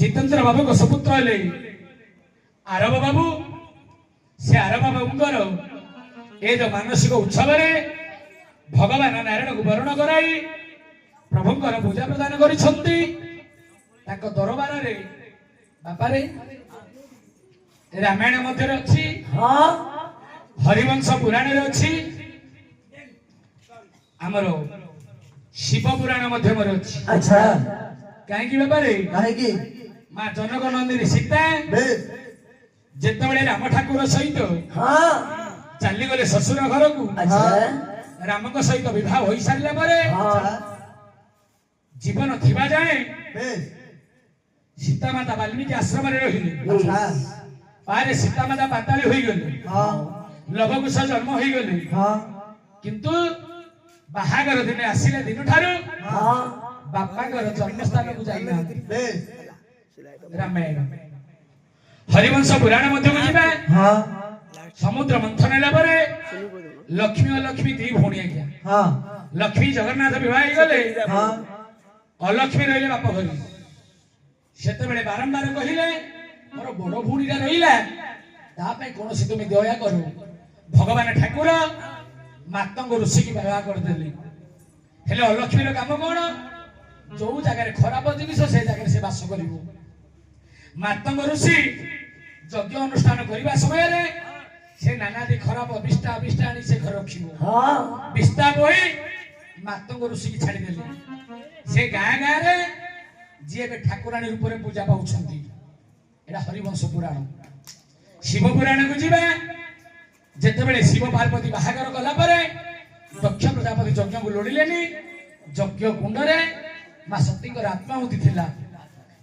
जितेंद्र बाबू को सुपुत्र हेले आरब बाबू से आरब बाबूंकर ए जो मानसिक उत्सव भगवान नारायण को वर्ण कराई प्रभुंकर पूजा प्रदान करिसंती ताको दरबार रे बापा रे रामायण मध्य अच्छी हरिवंश पुराण रे अच्छी आमर शिव पुराण मध्य अच्छी। अच्छा कहीं बाबा रे कहीं माँ जनक नंदिनी सीता जिते राम ठाकुर सहित चली गले ससुर घर को राम सहित विवाह हो सारे जीवन थिबा जाए सीता माता वाल्मीकि आश्रम रहिले पारे सीता माता पाताली होई गले लवकुश जन्म होई गले किंतु बाहागर दिन आसिले दिन ठारू बापा घर जन्म स्थान को जाई ना रामायण हरिवंश पुराण मध्य को जिबा समुद्र मंथन हेला परे लक्ष्मी और लक्ष्मी दी भौणी आज्ञा लक्ष्मी जगन्नाथ विवाह गले अलक्ष्मी रहिले बाप घरी सेते बेले बारंबार कहिले मोर बड़ भौणीटा रहिला ता पे कोनोसी तुम दया करो भगवान ठाकुर मातंग ऋषि की विवाह कर देले हेले अलक्ष्मी रो काम कोन जो जगह खराब जिनिस से जगह से वास करिवो मातंग ऋषि यज्ञ अनुष्ठान करबा समय रे से नानादी खराब विष्टा विष्टा आनी से घर रखिबो विष्टा बोई मातंग ऋषि की छाड़ी देले से गाँ गाँ रे जी ए ठाकुराणी रूप में पूजा पाउछंती एटा हरिवंश पुराण शिव पुराण को जिबा जेते बेले शिव पार्वती बाहागर गला परे दक्ष प्रजापति यज्ञ को लोडिलेनी यज्ञ कुंड रे मां सतीकर आत्माहुति थिला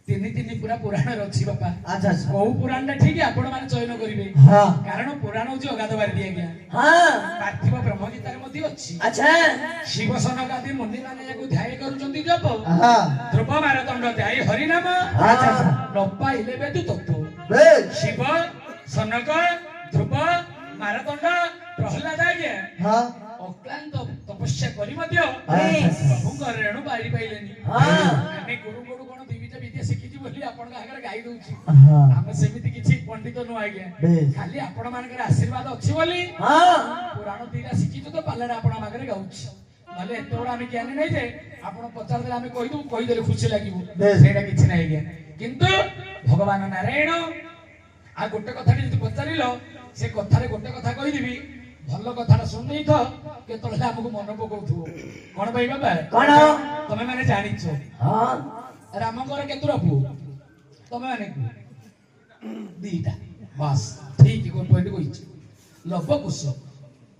तीन तीन पूरा पुराण रछि बापा। अच्छा को पुराण ठीक आपण माने चयन करिवे कारण पुराण होची अगाध बारी दिया गया पार्थिव ब्रह्म गीता रे मती अछि। अच्छा शिव सनक आदि मुनि माने याको ध्याय करूचंती जप ध्रुव मारतंड ध्याय हरि नाम लपा इले बेतु तत्व शिव सनक ध्रुव मारतंड प्रहलाद आज्ञा अक्लांत तपस्या करी मध्य प्रभुंकर रेणु पारी पाइलेनी आमे गुरु गुरु कोन दिविज विद्या शिखिजी बोली आपण आगर गाई दउची हम सेमिति किछि पंडित नो आज्ञा खाली आपण मानकर आशीर्वाद अछि बोली पुराण दिरा शिखिजो तो पालर आपण मागरे गाउछि माले एतोडा आमे ज्ञानी नै जे आपण पचार देला आमे कहि देले खुशी लागिबो सेडा किछि नै आज्ञा किंतु भगवान नारायण आ गोटे कथा जे पचारिलो से कथा रे गोटे कथा कहि दिबी भल कथा सुन तो केतले हमको मन पकाउथु कोन भाई बाबा कोन तमे माने जानिछो रामकर केतुरा पु तमे माने दीटा बस ठीक कोन पॉइंट कहिछ लव कुश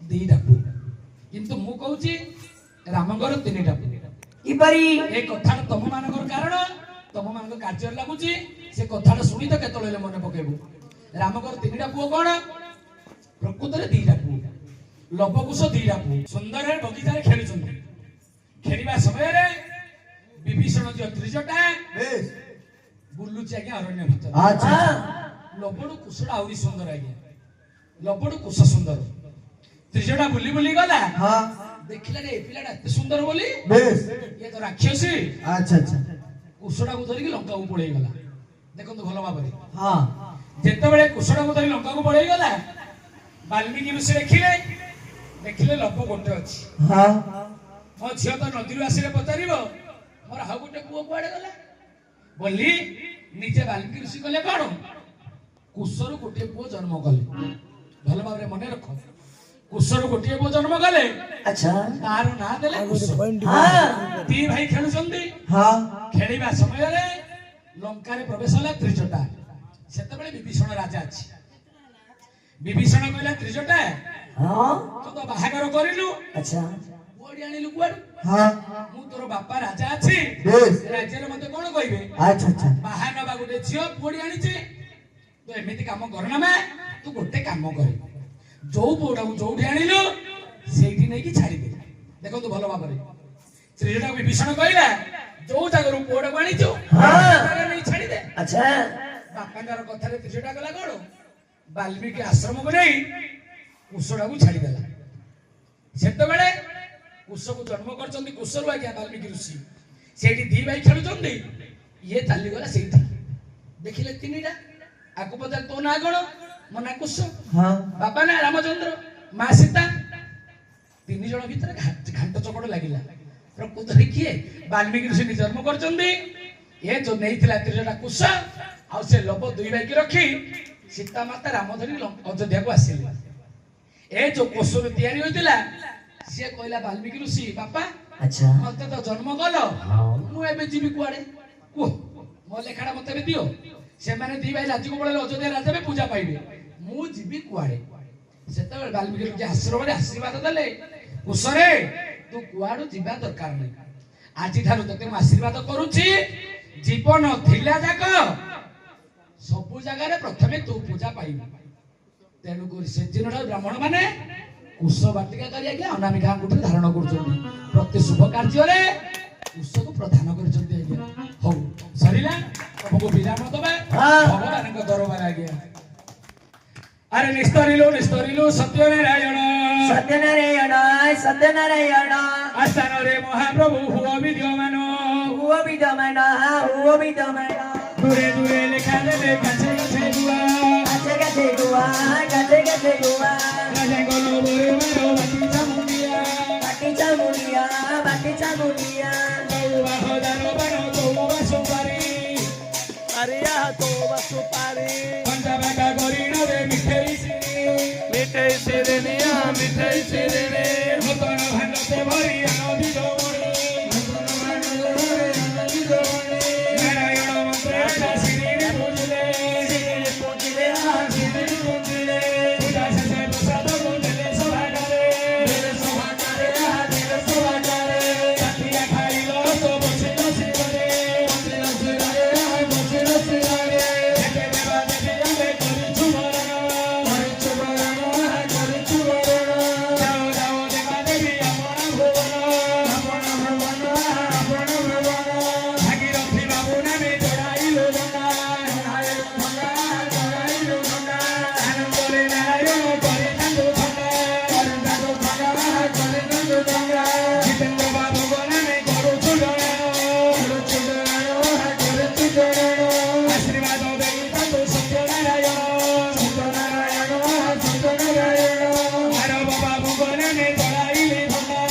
दीटा पु किंतु मु कहूची रामकर तीनटा पु की परी ए कथा तम मानकर कारण तम मानकर कार्य लागुची से कथा सुनी तो केतले मन पकेबो रामकर तीनटा पु कोन प्रकृत रे दीटा पु लवकुश दीटा पु सुंदर बगीचा रे खेलुचंती खेलिबा समय रे विभीषण जो त्रिजटा बुल्लुची आज्ञा अरण्य भीतर। अच्छा लवडु कुशड़ा आउरी सुंदर आज्ञा लवडु कुश सुंदर त्रिजटा बुली बुली गला देखिला रे पिलाडा एते सुंदर बोली ये तो राक्षसी। अच्छा अच्छा कुशड़ा को धरि लंका को पळेई गला देखंतु भलो भाबरे जेते बेले कुशड़ा को धरि लंका को पळेई गला वाल्मीकि ऋषि देखिले लभ गोटे अच्छी मो झील तो नदी आसिले पचारिबो मोर हाउ गोटे पुओ कुआडे गला बोली निजे वाल्मीकि ऋषि कले कोन कुशर गोटे पुओ जन्म कले भल भाबरे मने रख कुशर गोटे पुओ जन्म कले। अच्छा तार ना देले कुश ती भाई खेलुचंदी खेलिबा समय रे लंका रे प्रवेश होला त्रिजटा सेते बेले विभीषण राजा अछि विभीषण कहला त्रिजटा तो तो बाहागर करिलु। अच्छा ओडी आनिलु कुआड मु तोर बापा राजा अछि राज्य रे मते कोन कहिबे। अच्छा अच्छा बाहा नबा गुटे झियो ओडी आनिछि तो एमिति काम करना मा तू गोटे काम कर जो पोडा जोठी आनिलु सेठी नै कि छाडी दे देखो तू भलो बाबरे त्रिजटा विभीषण कहला जो जागर पोडा आनिछु नै छाडी दे। अच्छा बापांगार कथा रे त्रिजटा गला कोन वाल्मीकि आश्रम को नहीं कुशड़ा को छाड़ी देला सेते बेले कुश को जन्म करचंदी कुशरू आज्ञा वाल्मीकि ऋषि ସେଇଠି ଦି ଭାଇ ଖେଳୁଛନ୍ତି ଇଏ ଚାଲିଗଲା ସେଇଠି ଦେଖିଲେ ତିନିଟା ଆକୁ ପଚାର ତୋ ନାଁ କଣ ମୋ ନାଁ କୁଶ ବାପା ନା ରାମଚନ୍ଦ୍ର ମା ସୀତା ତିନି ଜଣ ଭିତରେ ଘାଣ୍ଟ ଚକଟ ଲାଗିଲା ପ୍ରକୃତରେ କିଏ ବାଲ୍ମୀକି ଋଷି ଜନ୍ମ କରିଛନ୍ତି ଏ ଯୋଉ ନେଇଥିଲା ତ୍ରିଜଟା କୁଶ ଆଉ ସେ ଲୋଭ ଦୁଇ ଭାଇକି ରଖି ସୀତା ମାତା ରାମ ଧରି ଅଯୋଧ୍ୟାକୁ ଆସିଲେ ଏ ଯୋଉ କୋଷରୁ ତିଆରି ହୋଇଥିଲା ସିଏ କହିଲା ବାଲ୍ମୀକି ଋଷି ବାପା ମତେ ତ ଜନ୍ମ କଲ ମୁଁ ଏବେ ଯିବି କୁଆଡେ କୁହ ମୋ ଲେଖାଟା ମତେ ଏବେ ଦିଅ ସେମାନେ ଦି ଭାଇ ରାଜ୍ୟକୁ ପଳେଇଲେ ଅଯୋଧ୍ୟା ରାଜା ପୂଜା ପାଇବେ ମୁଁ ଯିବି କୁଆଡେ ସେତେବେଳେ ବାଲ୍ମୀକି ଋଷି ଆଶ୍ରମରେ ଆଶୀର୍ବାଦ ଦେଲେ କୁଶରେ ତୁ କୁଆଡୁ ଯିବା ଦରକାର ନାହିଁ ଆଜିଠାରୁ ତତେ ମୁଁ ଆଶୀର୍ବାଦ କରୁଛି ଜୀବନ ଥିଲା ଯାକ ସବୁ ଜାଗାରେ ପ୍ରଥମେ ତୁ ପୂଜା ପାଇବୁ ତେଣୁକରି ସେ ଦିନଠାରୁ ବ୍ରାହ୍ମଣ ମାନେ କୁଶ ବାଟିକା କରି ଆଜ୍ଞା ଅନାମିକା ଆଙ୍ଗୁଠିରେ ଧାରଣ କରୁଛନ୍ତି ପ୍ରତି ଶୁଭ କାର୍ଯ୍ୟରେ କୁଶକୁ ପ୍ରଦାନ କରିଛନ୍ତି ଆଜ୍ଞା ହଉ ସରିଲା ତମକୁ ବିରାମ ଦବା ଭଗବାନଙ୍କ ଦରବାର ଆଜ୍ଞା ଆରେ ନିସ୍ତରିଲୁ ସତ୍ୟନାରାୟଣ ଆସ୍ଥାନରେ ମହାପ୍ରଭୁ ହୁଅ ବିଦ୍ୟମାନ ଦୂରେ ଦୂରେ ଲେଖା ଦେଲେ ଗାଛେ ଗୁଆ ରାଜାଙ୍କ ଲୋଭରେ ମାର ବାଟି ଚାମୁଣ୍ଡିଆ କଉବା ହଜାର ବାଣ କଉବା ସୁପାରି ପଞ୍ଚାବାକା କରିଣରେ ମିଠେଇ ସିରିନି ନୂତନ ଭାଣ୍ଡତେ ଭରି ଆନନ୍ଦି ଜମଣି ନାରାୟଣ ମନ୍ତ୍ର ସିରିନି ପୂଜିଲେ ପୂଜା ଶେଷେ ପ୍ରସାଦକୁ ଦେଲେ ସଭାଗାରେ ରାତିଆ ଖାଇଲ ତ ବସିଲ ଶିବରେ ଯେତେ ଦେବା ଦେବୀ ଆମେ କରିଛୁ ବରଣ ଯାଅ ଦେବା ଦେବୀ ଆପଣ ଭୁବନ ଭାଗୀରଥୀ ବାବୁ ନାମେ ଚଢାଇଲୁ ଦଣ୍ଡା ଆନନ୍ଦରେ ନାରାୟଣ କରିଥାନ୍ତୁ ଥଣ୍ଡା ଜିତେନ୍ଦ୍ର ବାବୁଙ୍କ ନାମେ କରୁଛୁ ଆଶୀର୍ବାଦ ଦେଇଥାନ୍ତୁ ସତ୍ୟନାରାୟଣ ମାରବ ବାବୁଙ୍କ ନାମେ ଚଢାଇଲି ଧଣ୍ଡା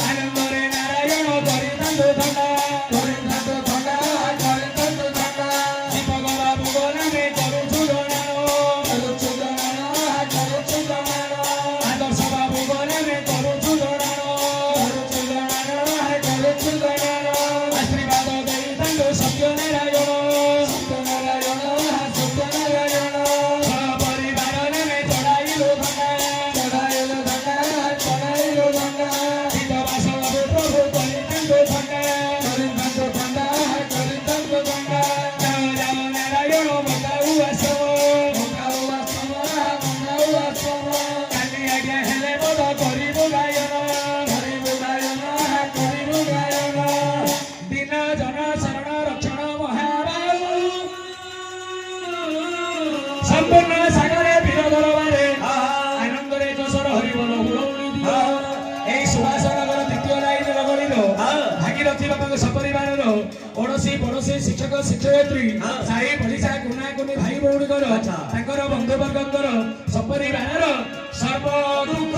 ଆନନ୍ଦରେ ନାରାୟଣ କରିଥାନ୍ତୁ ଥଣ୍ଡା ଦୀପକ ବାବୁଙ୍କ ନାମେ କରୁଛୁ ଆଦର୍ଶ ବାବୁଙ୍କ ନାମେ କରୁଛୁ ଆଶୀର୍ବାଦ ଦେଇଥାନ୍ତୁ ସତ୍ୟନାରାୟଣ ପରିବାର ନାମେ ଚଢାଇଲୁ ଧଣ୍ଡା ଶୀତବାସ ବାବୁ ପ୍ରଭୁ କରିଥାନ୍ତୁ ଥଣ୍ଡା ଯାଅ ନାରାୟଣ ମଙ୍ଗାଉ ଆସବ କାଲି ଆଜ୍ଞା ହେଲେ ବୋଧ କରିବୁ ଗାୟନ ଦିନ ଜନ ଶରଣ ରକ୍ଷଣ ମହାବାହୁ ସମ୍ପୂର୍ଣ୍ଣ ସାଗରେ ବୀର ଦରବାରେ ଆନନ୍ଦରେ ଯଶର ହରିବୋଲ ହୁଳହୁଳି ଦିଅ ଏହି ସୁଭାଷନଗର ଦ୍ୱିତୀୟ ଲାଇନ ରଗଳିର ଭାଗୀରଥୀ ବାପାଙ୍କ ସପରିବାରର ପଡ଼ୋଶୀ ଶିକ୍ଷକ ଶିକ୍ଷୟିତ୍ରୀ ସାହି ପଡ଼ିଶା କୁନା କୁନି ଭାଇ ଭଉଣୀଙ୍କର ତାଙ୍କର ବନ୍ଧୁବର୍ଗଙ୍କର ସପରିବାରର ସର୍ବ ଦୁଃଖ